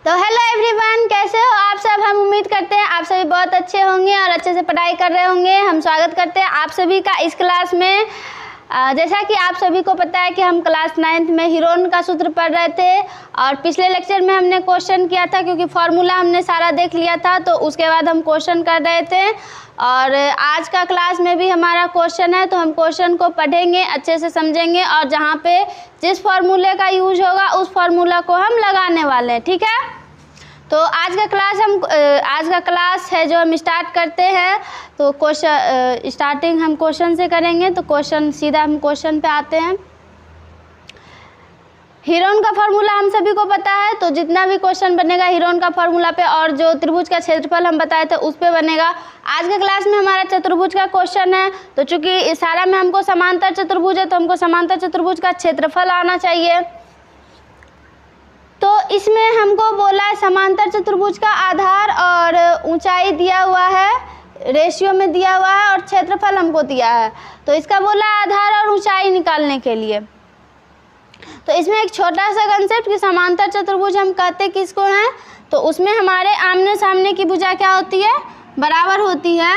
तो hello everyone, कैसे हो आप सब। हम उम्मीद करते हैं आप सभी बहुत अच्छे होंगे और अच्छे से पढ़ाई कर रहे होंगे। हम स्वागत करते हैं आप सभी का इस क्लास में। जैसा कि आप सभी को पता है कि हम क्लास 9th में हीरोन का सूत्र पढ़ रहे थे और पिछले लेक्चर में हमने क्वेश्चन किया था क्योंकि फॉर्मूला हमने सारा देख लिया था, तो उसके बाद हम क्वेश्चन कर रहे थे। और आज का क्लास में भी हमारा क्वेश्चन है, तो हम क्वेश्चन को पढ़ेंगे, अच्छे से समझेंगे और जहाँ पे जिस फार्मूले का यूज होगा उस फार्मूला को हम लगाने वाले हैं। ठीक है, तो आज का क्लास है जो हम स्टार्ट करते हैं। तो क्वेश्चन स्टार्टिंग हम क्वेश्चन से करेंगे, तो क्वेश्चन सीधा हम क्वेश्चन पे आते हैं। हीरोन का फार्मूला हम सभी को पता है, तो जितना भी क्वेश्चन बनेगा हीरोन का फार्मूला पे और जो त्रिभुज का क्षेत्रफल हम बताए थे उस पे बनेगा। आज के क्लास में हमारा चतुर्भुज का क्वेश्चन है, तो चूंकि इस सारा में हमको समांतर चतुर्भुज है तो हमको समांतर चतुर्भुज का क्षेत्रफल आना चाहिए। तो इसमें हमको बोला है समांतर चतुर्भुज का आधार और ऊंचाई दिया हुआ है, रेशियो में दिया हुआ है और क्षेत्रफल हमको दिया है। तो इसका बोला आधार और ऊंचाई निकालने के लिए। तो इसमें एक छोटा सा कंसेप्ट कि समांतर चतुर्भुज हम कहते किसको हैं, तो उसमें हमारे आमने सामने की भुजा क्या होती है, बराबर होती है।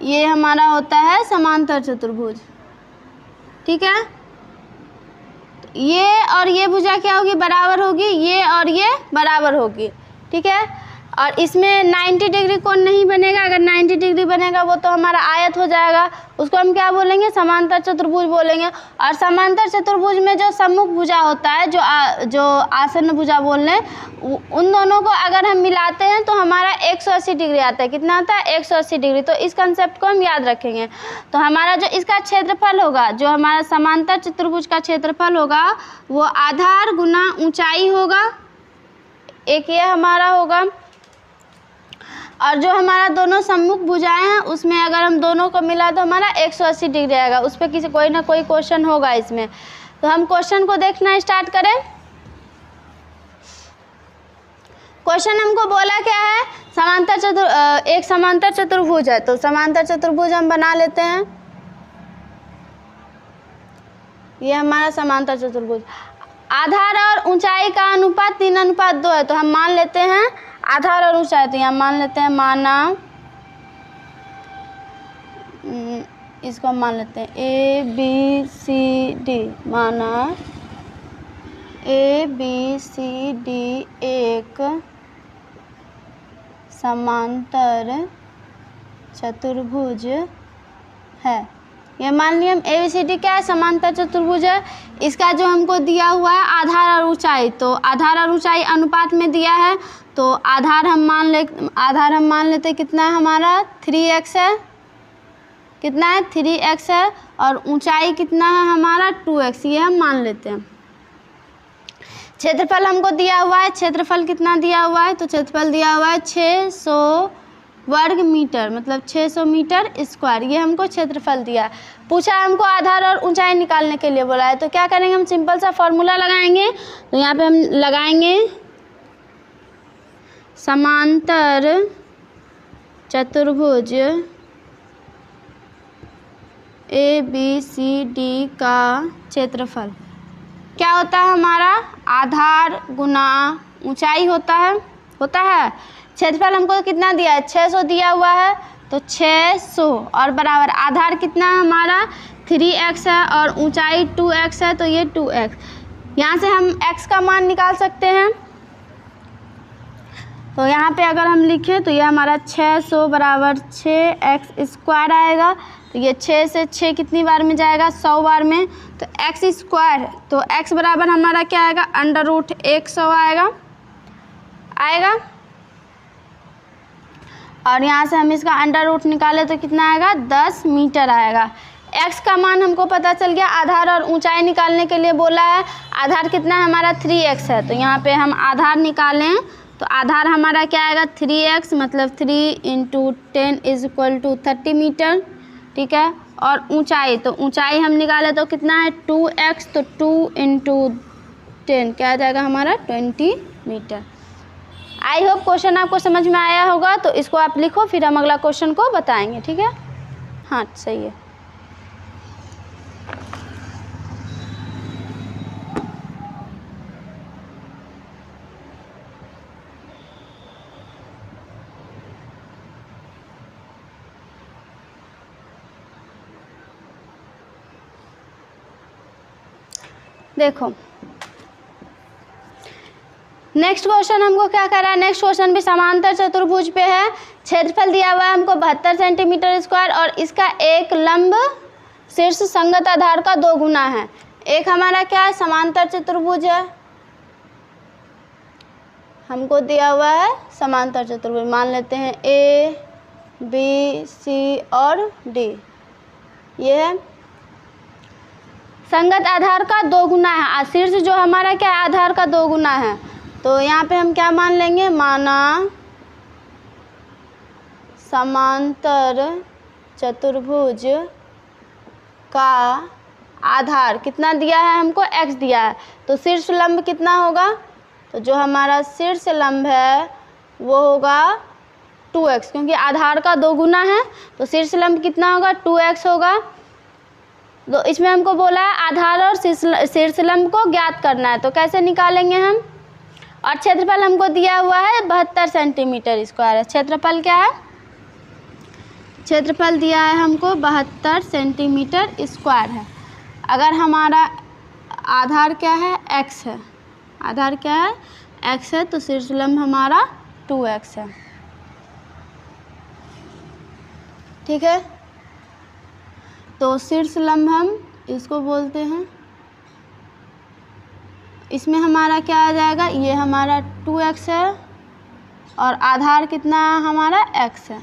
ये हमारा होता है समांतर चतुर्भुज। ठीक है, ये और ये भुजा क्या होगी, बराबर होगी, ये और ये बराबर होगी। ठीक है, और इसमें 90 डिग्री कोण नहीं बनेगा। अगर 90 डिग्री बनेगा वो तो हमारा आयत हो जाएगा, उसको हम क्या बोलेंगे, समांतर चतुर्भुज बोलेंगे। और समांतर चतुर्भुज में जो सम्मुख भुजा होता है, जो आसन्न भुजा बोल रहे हैं, उन दोनों को अगर हम मिलाते हैं तो हमारा 180 डिग्री आता है। कितना आता है, 180 डिग्री। तो इस कंसेप्ट को हम याद रखेंगे। तो हमारा जो इसका क्षेत्रफल होगा, जो हमारा समांतर चतुर्भुज का क्षेत्रफल होगा, वो आधार गुना ऊंचाई होगा, एक ये हमारा होगा। और जो हमारा दोनों सम्मुख भुजाएं हैं उसमें अगर हम दोनों को मिला तो हमारा 180 डिग्री आएगा। उस पर कोई ना कोई क्वेश्चन होगा इसमें। तो हम क्वेश्चन को देखना स्टार्ट करें। क्वेश्चन हमको बोला क्या है, एक समांतर चतुर्भुज है। तो समांतर चतुर्भुज हम बना लेते हैं। ये हमारा समांतर चतुर्भुज। आधार और ऊंचाई का अनुपात 3:2 है। तो हम मान लेते हैं आधार और ऊंचाई, तो यहाँ मान लेते हैं, माना इसको मान लेते हैं ABCD, माना ABCD एक समांतर चतुर्भुज है। ये मान लिया हम ABCD क्या है, समांतर चतुर्भुज है। इसका जो हमको दिया हुआ है आधार और ऊंचाई, तो आधार और ऊंचाई अनुपात में दिया है। तो आधार हम मान लेते कितना है हमारा, 3x है। कितना है, 3x है। और ऊंचाई कितना है हमारा, 2x, ये हम मान लेते हैं। क्षेत्रफल हमको दिया हुआ है, क्षेत्रफल कितना दिया हुआ है, तो क्षेत्रफल दिया हुआ है 600 वर्ग मीटर, मतलब 600 मीटर स्क्वायर। ये हमको क्षेत्रफल दिया है। पूछा हमको आधार और ऊंचाई निकालने के लिए बोला है। तो क्या करेंगे, हम सिंपल सा फॉर्मूला लगाएंगे। तो यहाँ पे हम लगाएंगे समांतर चतुर्भुज ABCD का क्षेत्रफल क्या होता है हमारा, आधार गुना ऊंचाई होता है। क्षेत्रफल हमको कितना दिया है, 600 दिया हुआ है। तो 600 और बराबर आधार कितना है हमारा, 3x है और ऊंचाई 2x है। तो ये 2x, यहाँ से हम x का मान निकाल सकते हैं। तो यहाँ पे अगर हम लिखें तो ये हमारा 600 बराबर 6x स्क्वायर आएगा। तो ये 6 से 6 कितनी बार में जाएगा, 100 बार में। तो x स्क्वायर, तो x बराबर हमारा क्या आएगा, √100 आएगा। और यहाँ से हम इसका अंडर रूट निकाले तो कितना आएगा, 10 मीटर आएगा। x का मान हमको पता चल गया। आधार और ऊंचाई निकालने के लिए बोला है। आधार कितना है हमारा, 3x है। तो यहाँ पे हम आधार निकालें तो आधार हमारा क्या आएगा, 3x, मतलब 3 × 10 = 30 मीटर। ठीक है, और ऊंचाई, तो ऊंचाई हम निकाले तो कितना है, 2x, तो 2 × 10 क्या आ जाएगा हमारा, 20 मीटर। आई होप क्वेश्चन आपको समझ में आया होगा। तो इसको आप लिखो, फिर हम अगला क्वेश्चन को बताएंगे। ठीक है, हाँ सही है। देखो नेक्स्ट क्वेश्चन हमको क्या कर रहा है, नेक्स्ट क्वेश्चन भी समांतर चतुर्भुज पे है। क्षेत्रफल दिया हुआ है हमको 72 सेंटीमीटर स्क्वायर और इसका एक लंब शीर्ष संगत आधार का 2 गुना है। एक हमारा क्या है, समांतर चतुर्भुज है, हमको दिया हुआ है समांतर चतुर्भुज, मान लेते हैं ए बी सी और डी। ये है संगत आधार का 2 गुना है, शीर्ष जो हमारा क्या है, आधार का 2 गुना है। तो यहाँ पे हम क्या मान लेंगे, माना समांतर चतुर्भुज का आधार कितना दिया है हमको, x दिया है, तो शीर्ष लंब कितना होगा, तो जो हमारा शीर्ष लंब है वो होगा 2x, क्योंकि आधार का 2 गुना है तो शीर्ष लंब कितना होगा, 2x होगा। तो इसमें हमको बोला है आधार और शीर्ष लंब को ज्ञात करना है, तो कैसे निकालेंगे हम। और क्षेत्रफल हमको दिया हुआ है 72 सेंटीमीटर स्क्वायर है। क्षेत्रफल क्या है, क्षेत्रफल दिया है हमको 72 सेंटीमीटर स्क्वायर है। अगर हमारा आधार क्या है, x है, आधार क्या है, x है, तो शीर्ष लंब हमारा 2x है। ठीक है, तो शीर्ष लंब हम इसको बोलते हैं, इसमें हमारा क्या आ जाएगा, ये हमारा 2x है और आधार कितना है हमारा x है।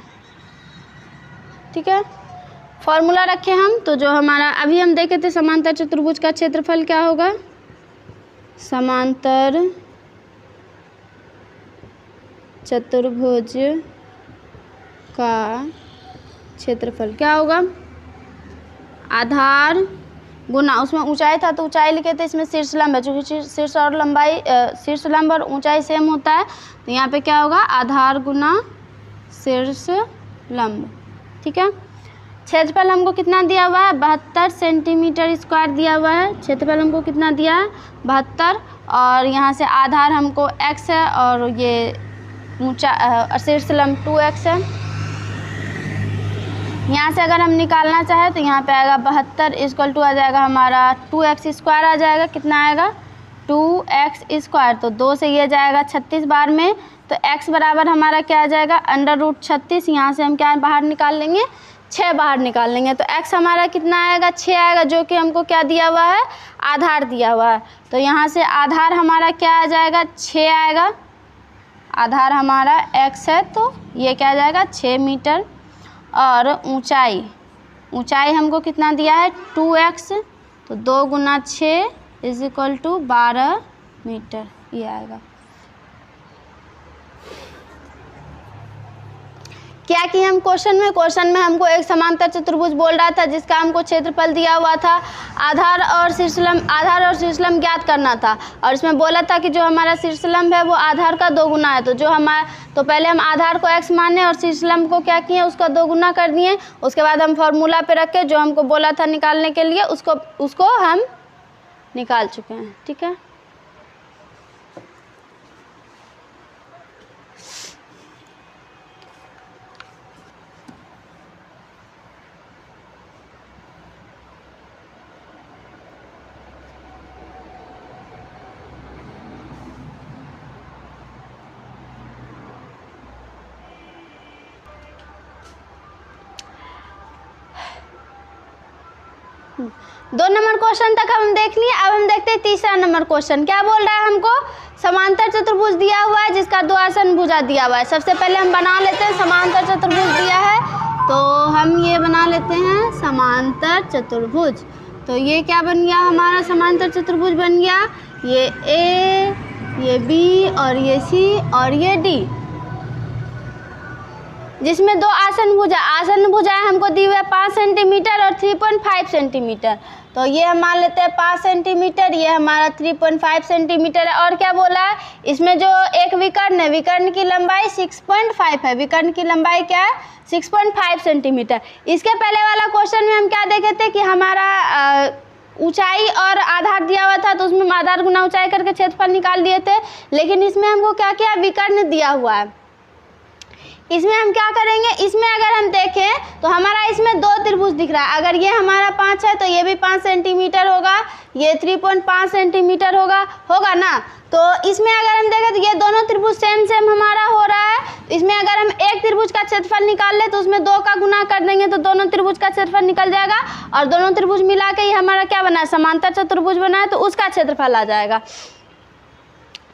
ठीक है, फॉर्मूला रखे हम, तो जो हमारा अभी हम देखे थे समांतर चतुर्भुज का क्षेत्रफल क्या होगा, समांतर चतुर्भुज का क्षेत्रफल क्या होगा, आधार गुना, उसमें ऊंचाई था तो ऊंचाई लिखे थे, इसमें शीर्ष लंब है, चूँकि शीर्ष और लंबाई शीर्ष लंब और ऊंचाई सेम होता है, तो यहाँ पे क्या होगा, आधार गुना शीर्ष लंब। ठीक है, क्षेत्रफल हमको कितना दिया हुआ है, 72 सेंटीमीटर स्क्वायर दिया हुआ है। क्षेत्रफल हमको कितना दिया है, 72, और यहाँ से आधार हमको x है और ये ऊंचा शीर्ष लंब 2x है। यहाँ से अगर हम निकालना चाहें तो यहाँ पे आएगा 72 इक्वल टू आ जाएगा हमारा 2x स्क्वायर आ जाएगा, कितना आएगा 2x स्क्वायर, तो 2 से ये जाएगा 36 बार में, तो x बराबर हमारा क्या आ जाएगा √36। यहाँ से हम क्या बाहर निकाल लेंगे, 6 बाहर निकाल लेंगे, तो x हमारा कितना आएगा 6 आएगा, जो कि हमको क्या दिया हुआ है, आधार दिया हुआ है। तो यहाँ से आधार हमारा क्या आ जाएगा 6 आएगा, आधार हमारा x है तो ये क्या आ जाएगा 6 मीटर, और ऊंचाई हमको कितना दिया है 2x, तो 2 गुना 6 इज इक्वल टू 12 मीटर, ये आएगा। क्या कि हम क्वेश्चन में हमको एक समांतर चतुर्भुज बोल रहा था जिसका हमको क्षेत्रफल दिया हुआ था, आधार और शीर्ष लंब ज्ञात करना था, और इसमें बोला था कि जो हमारा शीर्ष लंब है वो आधार का 2 गुना है। तो पहले हम आधार को x माने और शीर्ष लंब को क्या किए, उसका 2 गुना कर दिए। उसके बाद हम फॉर्मूला पे रख के जो हमको बोला था निकालने के लिए उसको हम निकाल चुके हैं। ठीक है, दो नंबर क्वेश्चन तक हम देख लिए। अब हम देखते हैं तीसरा नंबर क्वेश्चन क्या बोल रहा है हमको। समांतर चतुर्भुज दिया हुआ है जिसका 2 आसन भुजा दिया हुआ है। सबसे पहले हम बना लेते हैं, समांतर चतुर्भुज दिया है तो हम ये बना लेते हैं समांतर चतुर्भुज। तो ये क्या बन गया हमारा, समांतर चतुर्भुज बन गया, ये ए, ये बी और ये सी और ये डी, जिसमें 2 आसन भुजाएं हमको दी हुई है 5 सेंटीमीटर और 3.5 सेंटीमीटर। तो ये हम मान लेते हैं 5 सेंटीमीटर, ये हमारा 3.5 सेंटीमीटर है। और क्या बोला है, इसमें जो एक विकर्ण है, विकर्ण की लंबाई 6.5 है। विकर्ण की लंबाई क्या है, 6.5 सेंटीमीटर। इसके पहले वाला क्वेश्चन में हम क्या देखे थे कि हमारा ऊंचाई और आधार दिया हुआ था, तो उसमें आधार गुना ऊंचाई करके क्षेत्रफल निकाल दिए थे। लेकिन इसमें हमको क्या किया, विकर्ण दिया हुआ है। इसमें हम क्या करेंगे, इसमें अगर हम देखें तो हमारा इसमें 2 त्रिभुज दिख रहा है। अगर ये हमारा 5 है तो ये भी 5 सेंटीमीटर होगा, ये 3.5 सेंटीमीटर होगा ना। तो इसमें अगर हम देखें तो ये दोनों त्रिभुज सेम सेम हमारा हो रहा है। इसमें अगर हम एक त्रिभुज का क्षेत्रफल निकाल ले तो उसमें 2 का गुना कर देंगे तो दोनों त्रिभुज का क्षेत्रफल निकल जाएगा, और दोनों त्रिभुज मिला के ये हमारा क्या बना है, समांतर चतुर्भुज बना है, तो उसका क्षेत्रफल आ जाएगा।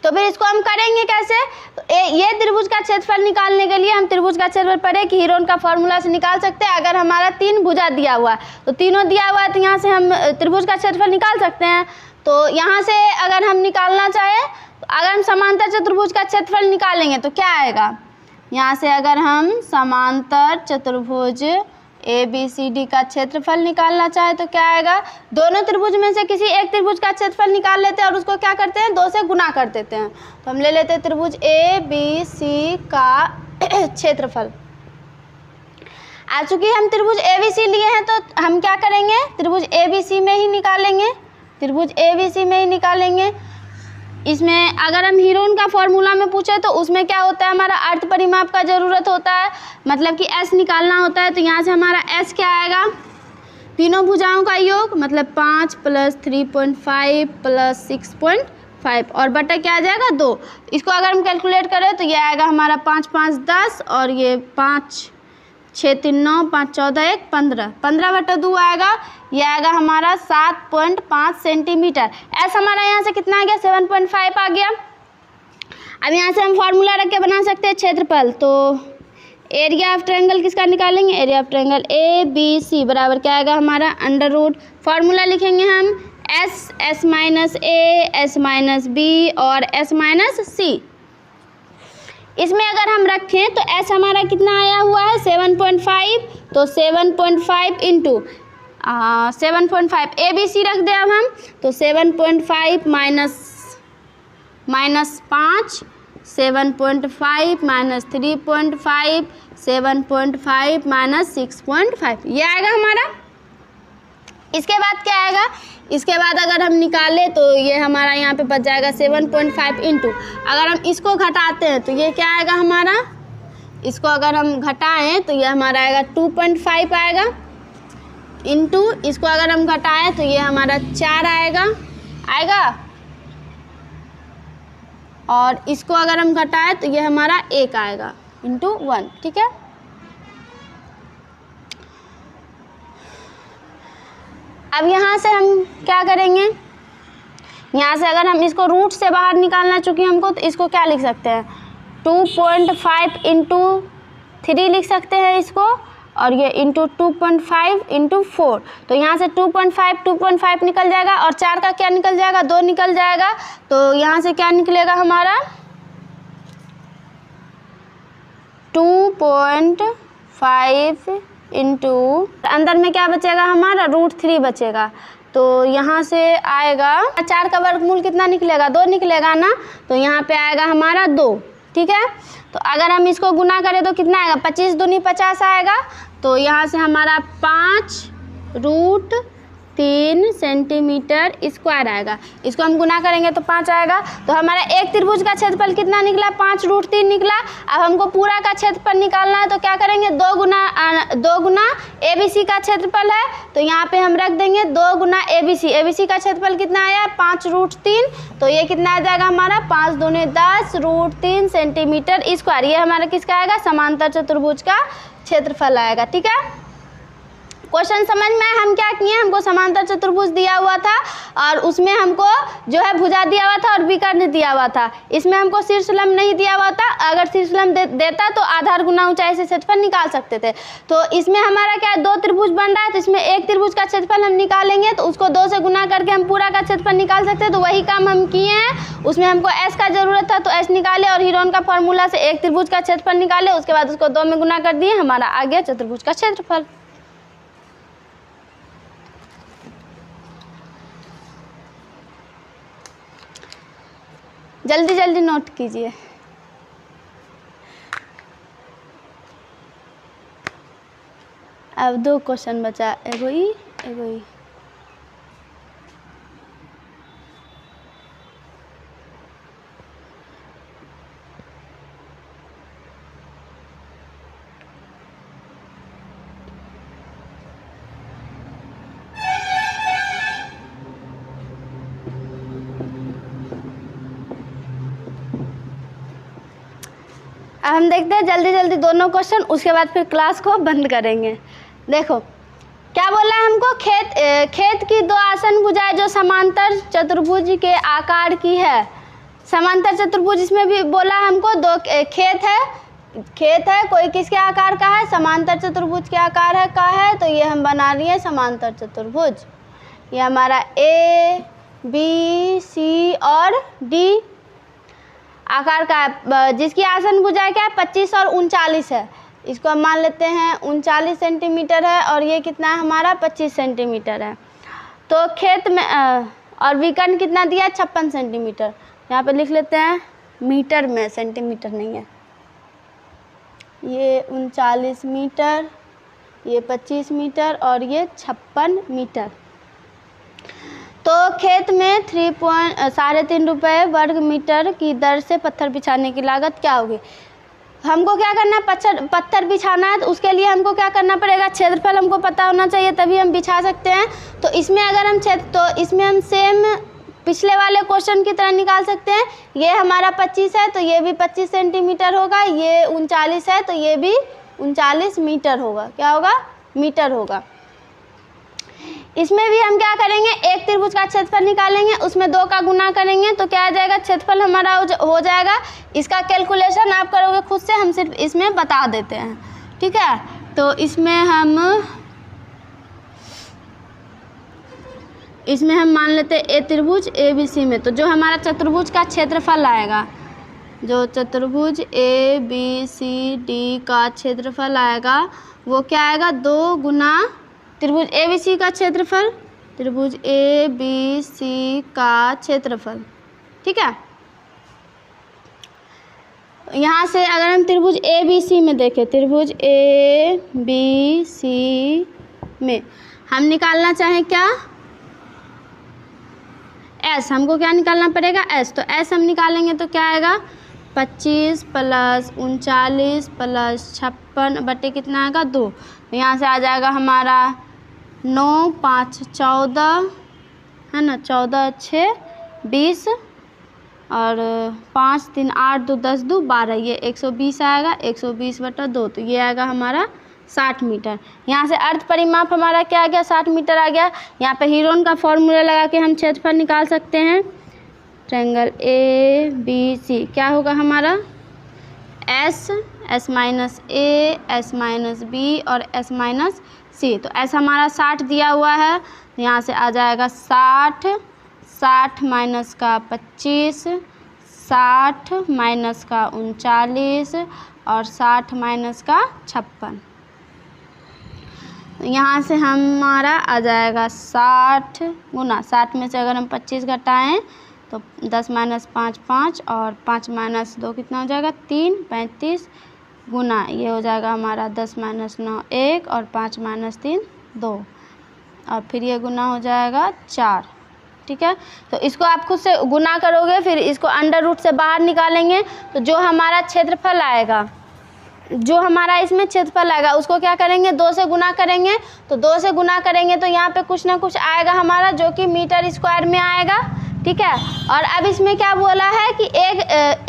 तो फिर इसको हम करेंगे कैसे, तो ये त्रिभुज का क्षेत्रफल निकालने के लिए हम त्रिभुज का क्षेत्रफल पढ़े कि हीरोन का फॉर्मूला से निकाल सकते हैं। अगर हमारा 3 भुजा दिया हुआ है तो तीनों दिया हुआ है, तो यहाँ से हम त्रिभुज का क्षेत्रफल निकाल सकते हैं। तो यहाँ से अगर हम निकालना चाहें तो अगर हम समांतर चतुर्भुज का क्षेत्रफल निकालेंगे तो क्या आएगा, यहाँ से अगर हम समांतर चतुर्भुज ABCD का क्षेत्रफल निकालना चाहे तो क्या आएगा, दोनों त्रिभुज में से किसी एक त्रिभुज का क्षेत्रफल निकाल लेते हैं और उसको क्या करते हैं, 2 से गुना कर देते हैं। तो हम ले लेते हैं त्रिभुज ABC का क्षेत्रफल। आज चूंकि हम त्रिभुज ABC लिए हैं तो हम क्या करेंगे, त्रिभुज ABC में ही निकालेंगे, त्रिभुज ABC में ही निकालेंगे। इसमें अगर हम हीरोन का फॉर्मूला में पूछे तो उसमें क्या होता है, हमारा अर्थ परिमाप का ज़रूरत होता है, मतलब कि S निकालना होता है। तो यहाँ से हमारा S क्या आएगा, तीनों भुजाओं का योग, मतलब 5 + 3.5 + 6.5 और बटा क्या आ जाएगा 2। इसको अगर हम कैलकुलेट करें तो ये आएगा हमारा 5 × 5 = 10 और ये 5 × 6 = 3 = 9 5 × 14 = 1 15 15/2 आएगा। ये आएगा हमारा 7.5 सेंटीमीटर। एस हमारा यहाँ से कितना आ गया, 7.5 आ गया। अब यहाँ से हम फार्मूला रख के बना सकते हैं क्षेत्रफल। तो एरिया ऑफ ट्रायंगल किसका निकालेंगे, एरिया ऑफ ट्रायंगल ABC बराबर क्या आएगा हमारा √ फार्मूला लिखेंगे हम S - A S - B और S - C। इसमें अगर हम रखें तो S हमारा कितना आया हुआ है 7.5, तो 7.5 इंटू 7.5 ABC रख दें अब हम, तो 7.5 माइनस 5 7.5 माइनस 3.5 7.5 माइनस 6.5 ये आएगा हमारा। इसके बाद क्या आएगा, इसके बाद अगर हम निकालें तो ये हमारा यहाँ पे बच जाएगा 7.5 इंटू, अगर हम इसको घटाते हैं तो ये क्या आएगा हमारा, इसको अगर हम घटाएं तो ये हमारा आएगा 2.5 आएगा, इंटू इसको अगर हम घटाएं तो ये हमारा 4 आएगा, और इसको अगर हम घटाएं तो ये हमारा 1 आएगा इंटू 1। ठीक है, अब यहाँ से हम क्या करेंगे, यहाँ से अगर हम इसको रूट से बाहर निकालना चूँकि हमको, तो इसको क्या लिख सकते हैं 2.5 इंटू 3 लिख सकते हैं इसको, और ये इंटू 2.5 इंटू 4। तो यहाँ से 2.5 निकल जाएगा और 4 का क्या निकल जाएगा, 2 निकल जाएगा। तो यहाँ से क्या निकलेगा हमारा 2.5 इंटू अंदर में क्या बचेगा हमारा √3 बचेगा। तो यहाँ से आएगा 4 का वर्गमूल कितना निकलेगा, 2 निकलेगा ना, तो यहाँ पे आएगा हमारा 2। ठीक है, तो अगर हम इसको गुना करें तो कितना आएगा, 25 दूनी 50 आएगा। तो यहाँ से हमारा 5√3 सेंटीमीटर स्क्वायर आएगा। इसको हम गुना करेंगे तो 5 आएगा। तो हमारा एक त्रिभुज का क्षेत्रफल कितना निकला, 5√3 निकला। अब हमको पूरा का क्षेत्रफल निकालना है तो क्या करेंगे, 2 गुना ABC का क्षेत्रफल है, तो यहाँ पे हम रख देंगे 2 गुना ABC का क्षेत्रफल कितना आया 5√3। तो ये कितना आ जाएगा हमारा 5 दूनी 10 √3 सेंटीमीटर स्क्वायर। ये हमारा किसका आएगा, समांतर चतुर्भुज का क्षेत्रफल आएगा। ठीक है, क्वेश्चन समझ में आया। हम क्या किए, हमको समांतर चतुर्भुज दिया हुआ था और उसमें हमको जो है भुजा दिया हुआ था और विकर्ण दिया हुआ था। इसमें हमको शीर्षलंब नहीं दिया हुआ था, अगर शीर्षलंब देता तो आधार गुना ऊंचाई से क्षेत्रफल निकाल सकते थे। तो इसमें हमारा क्या 2 त्रिभुज बन रहा है, तो इसमें एक त्रिभुज का क्षेत्रफल हम निकालेंगे तो उसको 2 से गुना करके हम पूरा का क्षेत्रफल निकाल सकते हैं। तो वही काम हम किए हैं। उसमें हमको S का जरूरत था तो S निकाले और हीरोन का फॉर्मूला से एक त्रिभुज का क्षेत्रफल निकाले, उसके बाद उसको 2 में गुना कर दिए, हमारा आ गया चतुर्भुज का क्षेत्रफल। जल्दी जल्दी नोट कीजिए। अब 2 क्वेश्चन बचा, एगो ई। अब हम देखते हैं जल्दी जल्दी दोनों क्वेश्चन, उसके बाद फिर क्लास को बंद करेंगे। देखो क्या बोला है हमको, खेत की दो आसन भुजाएं जो समांतर चतुर्भुज के आकार की है। समांतर चतुर्भुज इसमें भी बोला हमको, दो खेत है कोई किसके आकार का है, समांतर चतुर्भुज के आकार है का है, तो ये हम बना रही है समांतर चतुर्भुज। ये हमारा ए बी सी और डी आकार का है, जिसकी आसन भुजाएं क्या है 25 और 39 है। इसको हम मान लेते हैं 39 सेंटीमीटर है और ये कितना है हमारा 25 सेंटीमीटर है। तो खेत में और विकर्ण कितना दिया है 56 सेंटीमीटर। यहाँ पे लिख लेते हैं मीटर में, सेंटीमीटर नहीं है। ये 39 मीटर, ये 25 मीटर और ये 56 मीटर। तो खेत में 3.3 रुपये वर्ग मीटर की दर से पत्थर बिछाने की लागत क्या होगी। हमको क्या करना है, पत्थर बिछाना है, तो उसके लिए हमको क्या करना पड़ेगा, क्षेत्रफल हमको पता होना चाहिए तभी हम बिछा सकते हैं। तो इसमें अगर हम इसमें हम सेम पिछले वाले क्वेश्चन की तरह निकाल सकते हैं। ये हमारा 25 है तो ये भी 25 सेंटीमीटर होगा, ये 39 है तो ये भी 39 मीटर होगा। क्या होगा, मीटर होगा। इसमें भी हम क्या करेंगे, एक त्रिभुज का क्षेत्रफल निकालेंगे, उसमें 2 का गुना करेंगे तो क्या आ जाएगा, क्षेत्रफल हमारा हो जाएगा। इसका कैलकुलेशन आप करोगे खुद से, हम सिर्फ इसमें बता देते हैं, ठीक है। तो इसमें हम मान लेते हैं ए त्रिभुज ए बी सी में, तो जो हमारा चतुर्भुज का क्षेत्रफल आएगा, जो चतुर्भुज ए बी सी डी का क्षेत्रफल आएगा वो क्या आएगा, 2 गुना त्रिभुज ए बी सी का क्षेत्रफल, त्रिभुज ए बी सी का क्षेत्रफल, ठीक है। यहाँ से अगर हम त्रिभुज ए बी सी में देखें, त्रिभुज ए बी सी में हम निकालना चाहें क्या, एस, हमको क्या निकालना पड़ेगा, एस। तो एस हम निकालेंगे तो क्या आएगा, 25 + 39 + 56 बटे कितना आएगा, 2। तो यहाँ से आ जाएगा हमारा 9 × 5 = 14 है ना, 14 × 6 = 20 और 5 × 3 = 8 2 10 2 12, ये 120 आएगा, 120/2, तो ये आएगा हमारा 60 मीटर। यहाँ से अर्ध परिमाप हमारा क्या आ गया, 60 मीटर आ गया। यहाँ पे हीरोन का फॉर्मूला लगा के हम क्षेत्रफल निकाल सकते हैं। ट्रायंगल ए बी सी क्या होगा हमारा, एस -a, s b और s c। तो s हमारा 60 दिया हुआ है, यहाँ से आ जाएगा 60 माइनस का 25, 60 माइनस का 39 और 60 माइनस का 56। यहाँ से हमारा आ जाएगा 60 गुना 60 में से अगर हम 25 घटाएँ तो 10 - 5 5 और 5 - 2 कितना हो जाएगा, 3 35 गुना ये हो जाएगा हमारा 10 - 9 1 और 5 - 3 2 और फिर ये गुना हो जाएगा 4, ठीक है। तो इसको आप खुद से गुना करोगे, फिर इसको अंडर रूट से बाहर निकालेंगे तो जो हमारा क्षेत्रफल आएगा, जो हमारा इसमें क्षेत्रफल आएगा उसको क्या करेंगे, 2 से गुना करेंगे। तो 2 से गुना करेंगे तो यहाँ पे कुछ ना कुछ आएगा हमारा जो कि मीटर स्क्वायर में आएगा, ठीक है। और अब इसमें क्या बोला है कि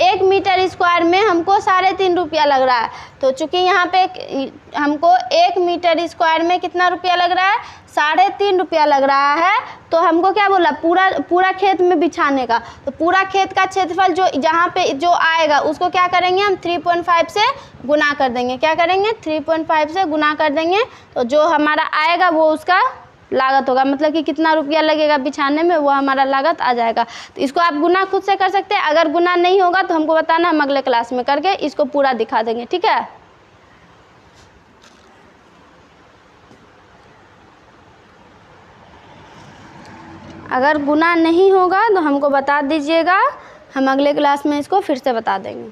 एक मीटर स्क्वायर में हमको 3.5 रुपया लग रहा है। तो चूँकि यहाँ पे हमको 1 मीटर स्क्वायर में कितना रुपया लग रहा है, 3.5 रुपया लग रहा है। तो हमको क्या बोला, पूरा खेत में बिछाने का। तो पूरा खेत का क्षेत्रफल जो जहाँ पे जो आएगा उसको क्या करेंगे हम 3.5 से गुना कर देंगे। क्या करेंगे, 3.5 से गुना कर देंगे। तो जो हमारा आएगा वो उसका लागत होगा, मतलब कि कितना रुपया लगेगा बिछाने में वो हमारा लागत आ जाएगा। तो इसको आप गुना खुद से कर सकते हैं। अगर गुना नहीं होगा तो हमको बताना, हम अगले क्लास में करके इसको पूरा दिखा देंगे, ठीक है। अगर गुना नहीं होगा तो हमको बता दीजिएगा, हम अगले क्लास में इसको फिर से बता देंगे।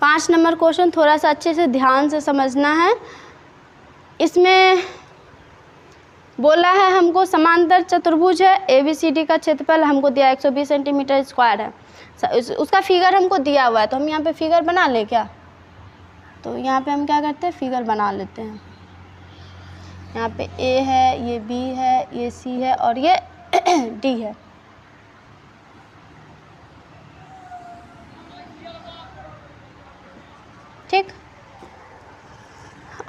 पाँच नंबर क्वेश्चन थोड़ा सा अच्छे से ध्यान से समझना है। इसमें बोला है हमको समांतर चतुर्भुज है, ABCD का क्षेत्रफल हमको दिया 120 सेंटीमीटर स्क्वायर है, उसका फिगर हमको दिया हुआ है। तो हम यहाँ पे फिगर बना ले क्या? तो यहाँ पे हम क्या करते हैं, फिगर बना लेते हैं। यहाँ पे A है, ये B है, ये C है और ये D है। ठीक,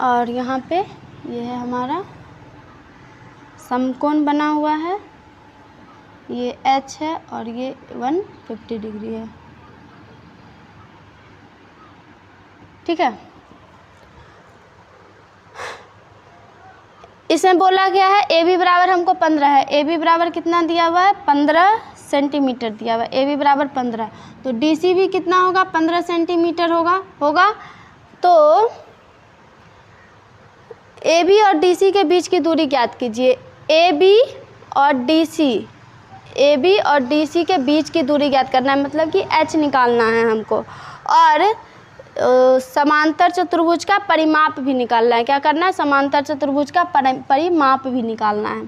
और यहाँ पे ये है हमारा समकोण बना हुआ है, ये H है और ये 150 डिग्री है। ठीक है, इसमें बोला गया है AB बराबर हमको 15 है। AB बराबर कितना दिया हुआ है? 15 सेंटीमीटर दिया हुआ है। AB बराबर 15, तो DC भी कितना होगा? 15 सेंटीमीटर होगा। तो AB और DC के बीच की दूरी ज्ञात कीजिए। AB और DC के बीच की दूरी ज्ञात करना है, मतलब कि H निकालना है हमको। और समांतर चतुर्भुज का परिमाप भी निकालना है। क्या करना है? समांतर चतुर्भुज का परिमाप भी निकालना है।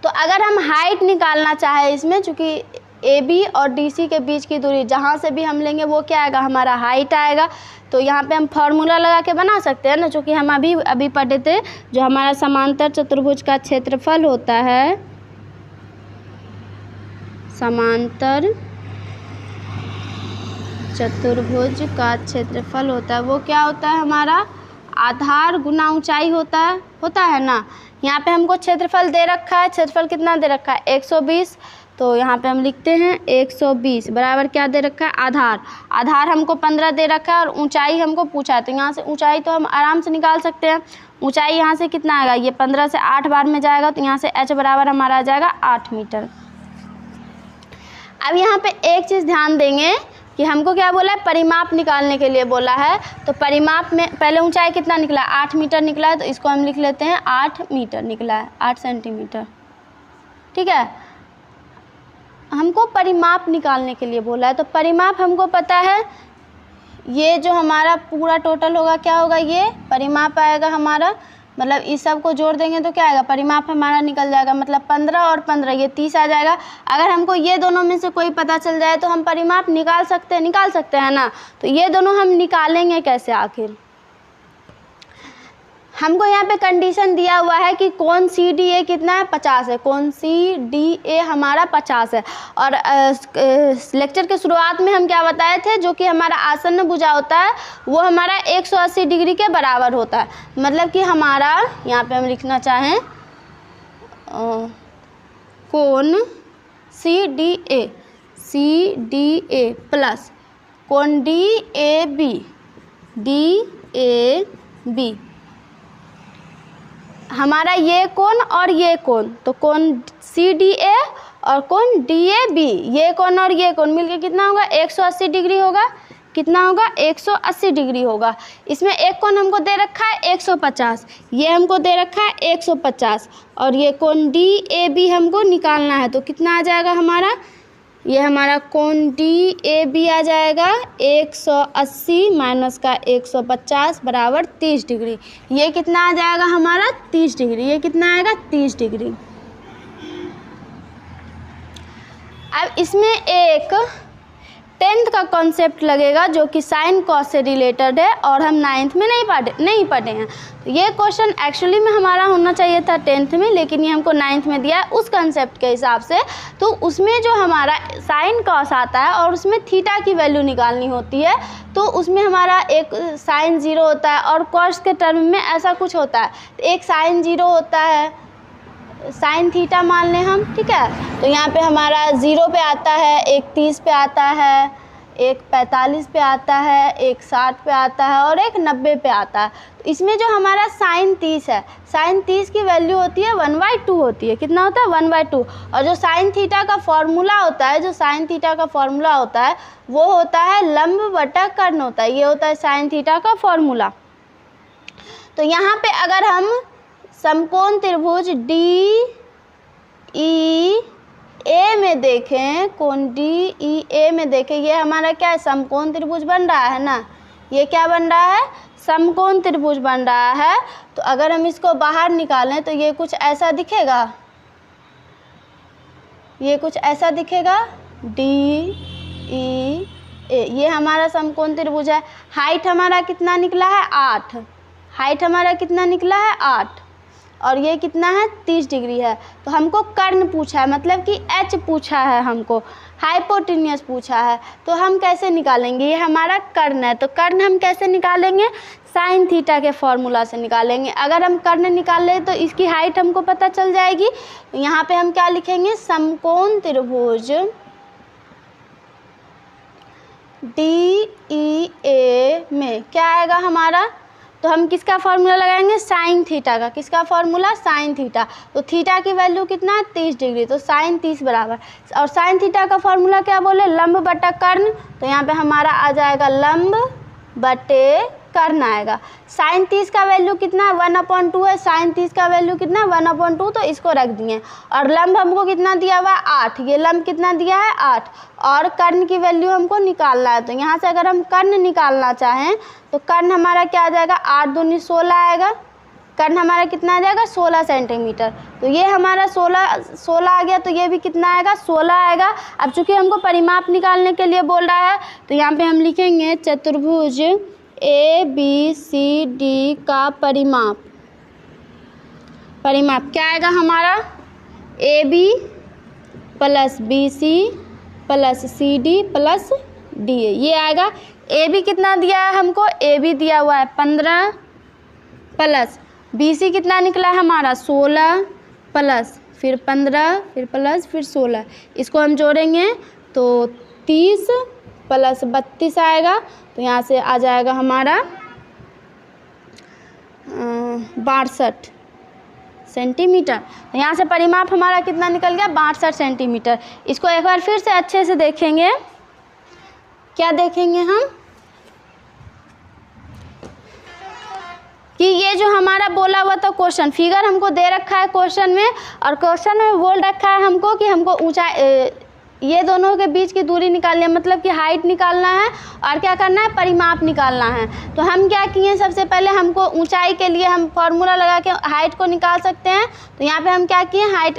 तो अगर हम हाइट निकालना चाहे इसमें, चूँकि AB और DC के बीच की दूरी जहाँ से भी हम लेंगे वो क्या आएगा? हमारा हाइट आएगा। तो यहाँ पे हम फार्मूला लगा के बना सकते हैं ना, चूँकि हम अभी पढ़े थे जो हमारा समांतर चतुर्भुज का क्षेत्रफल होता है, समांतर चतुर्भुज का क्षेत्रफल होता है, वो क्या होता है? हमारा आधार गुना ऊंचाई होता है ना। यहाँ पे हमको क्षेत्रफल दे रखा है, क्षेत्रफल कितना दे रखा है? 120। तो यहाँ पे हम लिखते हैं 120 बराबर क्या दे रखा है? आधार हमको 15 दे रखा है और ऊंचाई हमको पूछा है। तो यहाँ से ऊंचाई तो हम आराम से निकाल सकते हैं। ऊंचाई यहाँ से कितना आएगा? ये 15 से 8 बार में जाएगा, तो यहाँ से H बराबर हमारा आ जाएगा 8 मीटर। अब यहाँ पे एक चीज़ ध्यान देंगे कि हमको क्या बोला है? परिमाप निकालने के लिए बोला है। तो परिमाप में पहले ऊंचाई कितना निकला? 8 मीटर निकला है, तो इसको हम लिख लेते हैं 8 मीटर निकला है, 8 सेंटीमीटर। ठीक है, हमको परिमाप निकालने के लिए बोला है। तो परिमाप हमको पता है, ये जो हमारा पूरा टोटल होगा क्या होगा? ये परिमाप आएगा हमारा, मतलब इस सब को जोड़ देंगे तो क्या आएगा? परिमाप हमारा निकल जाएगा, मतलब 15 और 15 ये 30 आ जाएगा। अगर हमको ये दोनों में से कोई पता चल जाए तो हम परिमाप निकाल सकते हैं ना। तो ये दोनों हम निकालेंगे कैसे आखिर? हमको यहाँ पे कंडीशन दिया हुआ है कि कोण CDA कितना है? 50 है। कोण CDA हमारा 50 है। और लेक्चर के शुरुआत में हम क्या बताए थे? जो कि हमारा आसन्न भुजा होता है वो हमारा 180 डिग्री के बराबर होता है। मतलब कि हमारा यहाँ पे हम लिखना चाहें कोण CDA प्लस कोण DAB हमारा ये कोण और ये कोण, तो कोण CDA और कोण DAB, ये कोण और ये कोण मिलके कितना होगा? 180 डिग्री होगा। कितना होगा? 180 डिग्री होगा। इसमें एक कोण हमको दे रखा है 150, ये हमको दे रखा है 150 और ये कोण DAB हमको निकालना है। तो कितना आ जाएगा हमारा? ये हमारा कोण DAB आ जाएगा 180 माइनस का 150 बराबर 30 डिग्री। ये कितना आ जाएगा हमारा? 30 डिग्री। ये कितना आएगा? 30 डिग्री। अब इसमें एक 10th का कॉन्सेप्ट लगेगा जो कि साइन कॉस से रिलेटेड है और हम 9th में नहीं पढ़े हैं। तो ये क्वेश्चन एक्चुअली में हमारा होना चाहिए था 10th में, लेकिन ये हमको 9th में दिया है उस कंसेप्ट के हिसाब से। तो उसमें जो हमारा साइन कॉस आता है और उसमें थीटा की वैल्यू निकालनी होती है, तो उसमें हमारा एक साइन 0 होता है और कॉस के टर्म में ऐसा कुछ होता है। एक साइन 0 होता है, साइन थीटा मान लें हम। ठीक है, तो यहाँ पे हमारा 0 पे आता है, एक 30 पे आता है, एक 45 पे आता है, एक 60 पे आता है और एक 90 पे आता है। तो इसमें जो हमारा साइन 30 है, साइन 30 की वैल्यू होती है 1/2 होती है। कितना होता है? 1/2। और जो साइन थीटा का फॉर्मूला होता है, वो होता है लंब बटा कर्ण होता है। ये होता है साइन थीटा का फॉर्मूला। तो यहाँ पे अगर हम समकोण त्रिभुज DEA में देखें, कोण DEA में देखें, ये हमारा क्या है? समकोण त्रिभुज बन रहा है ना। ये क्या बन रहा है, समकोण त्रिभुज बन रहा है। तो अगर हम इसको बाहर निकालें तो ये कुछ ऐसा दिखेगा, ये कुछ ऐसा दिखेगा DE A। ये हमारा समकोण त्रिभुज है। हाइट हमारा कितना निकला है, 8। हाइट हमारा कितना निकला है, 8, और ये कितना है, 30 डिग्री है। तो हमको कर्ण पूछा है, मतलब कि H पूछा है, हमको हाइपोटेन्यूस पूछा है। तो हम कैसे निकालेंगे, ये हमारा कर्ण है। तो कर्ण हम कैसे निकालेंगे, साइन थीटा के फॉर्मूला से निकालेंगे। अगर हम कर्ण निकाल ले तो इसकी हाइट हमको पता चल जाएगी। यहाँ पे हम क्या लिखेंगे, समकोण त्रिभुज DEA में क्या आएगा हमारा, तो हम किसका फॉर्मूला लगाएंगे, साइन थीटा का। किसका फॉर्मूला, साइन थीटा। तो थीटा की वैल्यू कितना है, 30 डिग्री। तो साइन 30 बराबर, और साइन थीटा का फॉर्मूला क्या बोले, लंब बटा कर्ण। तो यहाँ पे हमारा आ जाएगा लंब बटे कर्ण आएगा। साइन 30 का वैल्यू कितना है, 1/2 है। साइन 30 का वैल्यू कितना है, 1/2, तो इसको रख दिए। और लंब हमको कितना दिया हुआ है, 8। ये लंब कितना दिया है, 8। और कर्ण की वैल्यू हमको निकालना है। तो यहाँ से अगर हम कर्ण निकालना चाहें तो कर्ण हमारा क्या आ जाएगा, 8 दूनी 16 आएगा। कर्ण हमारा कितना आ जाएगा, 16 सेंटीमीटर। तो ये हमारा 16 आ गया। तो ये भी कितना आएगा, 16 आएगा। अब चूँकि हमको परिमाप निकालने के लिए बोल रहा है तो यहाँ पे हम लिखेंगे चतुर्भुज ABCD का परिमाप। परिमाप क्या आएगा हमारा, AB + BC + CD + DA, ये आएगा। AB कितना दिया है हमको, AB दिया हुआ है 15 प्लस BC कितना निकला है हमारा, 16 प्लस फिर 15 फिर प्लस फिर 16। इसको हम जोड़ेंगे तो 30 + 32 आएगा। तो यहाँ से आ जाएगा हमारा 62 सेंटीमीटर। तो यहाँ से परिमाप हमारा कितना निकल गया, 62 सेंटीमीटर। इसको एक बार फिर से अच्छे से देखेंगे। क्या देखेंगे हम कि ये जो हमारा बोला हुआ था क्वेश्चन, फिगर हमको दे रखा है क्वेश्चन में, और क्वेश्चन में बोल रखा है हमको कि हमको ऊंचाई, ये दोनों के बीच की दूरी निकालनी है, मतलब कि हाइट निकालना है और क्या करना है, परिमाप निकालना है। तो हम क्या किए, सबसे पहले हमको ऊंचाई के लिए हम फॉर्मूला लगा के हाइट को निकाल सकते हैं। तो यहाँ पे हम क्या किए, हाइट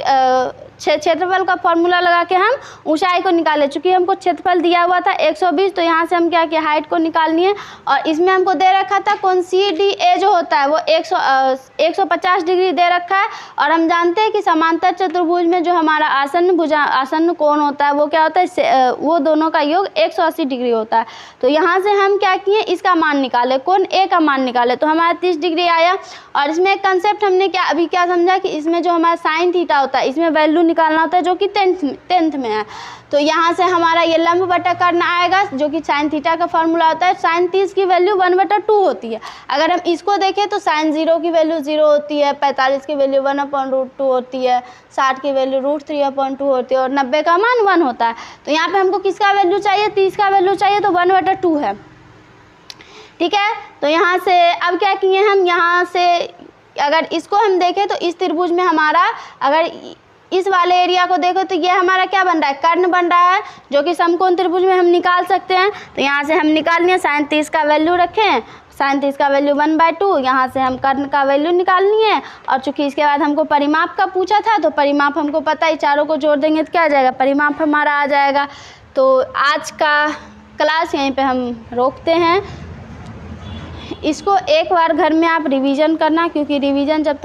क्षेत्रफल का फॉर्मूला लगा के हम ऊंचाई को निकाले। चूँकि हमको क्षेत्रफल दिया हुआ था 120, तो यहाँ से हम क्या किया, हाइट को निकालनी है। और इसमें हमको दे रखा था कौन, CDA जो होता है वो 150 डिग्री दे रखा है। और हम जानते हैं कि समांतर चतुर्भुज में जो हमारा आसन्न कोण होता है वो क्या होता है, वो दोनों का योग 180 डिग्री होता है। तो यहाँ से हम क्या किए, इसका मान निकाले, कोण A का मान निकाले। तो हमारा 30 डिग्री आया। और इसमें एक कंसेप्ट हमने अभी क्या समझा कि इसमें जो हमारा साइन थीटा होता है, इसमें वैल्यू निकालना होता है जो कि 10th में है। तो यहाँ से हमारा ये लंब बटा कर्ण आएगा जो कि साइन थीटा का फॉर्मूला होता है। साइन 30 की वैल्यू 1/2 होती है। अगर हम इसको देखें तो साइन 0 की वैल्यू 0 होती है, 45 की वैल्यू 1/√2 होती है, 60 की वैल्यू √3/2 होती है, और 90 का मान 1 होता है। तो यहाँ पे हमको किसका वैल्यू चाहिए, 30 का वैल्यू चाहिए, तो 1/2 है। ठीक है। तो यहाँ से अब क्या किए हम, यहाँ से अगर इसको हम देखें तो इस त्रिभुज में हमारा, अगर इस वाले एरिया को देखो तो ये हमारा क्या बन रहा है, कर्ण बन रहा है, जो कि समकोण त्रिभुज में हम निकाल सकते हैं। तो यहाँ से हम निकाल लिए, साइन 30 का वैल्यू रखें, साइन 30 का वैल्यू 1/2, यहाँ से हम कर्ण का वैल्यू निकालनी है। और चूंकि इसके बाद हमको परिमाप का पूछा था तो परिमाप हमको पता है, चारों को जोड़ देंगे तो क्या आ जाएगा, परिमाप हमारा आ जाएगा। तो आज का क्लास यहीं पे हम रोकते हैं। इसको एक बार घर में आप रिवीजन करना, क्योंकि रिवीजन जब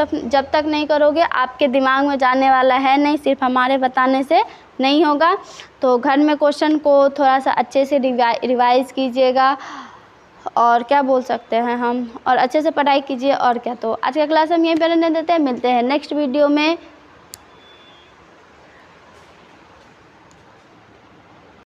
तक नहीं करोगे आपके दिमाग में जाने वाला है नहीं, सिर्फ हमारे बताने से नहीं होगा। तो घर में क्वेश्चन को थोड़ा सा अच्छे से रिवाइज कीजिएगा, और क्या बोल सकते हैं हम, और अच्छे से पढ़ाई कीजिए। और क्या, तो आज का क्लास हम यहीं पर रहने देते हैं। मिलते हैं नेक्स्ट वीडियो में।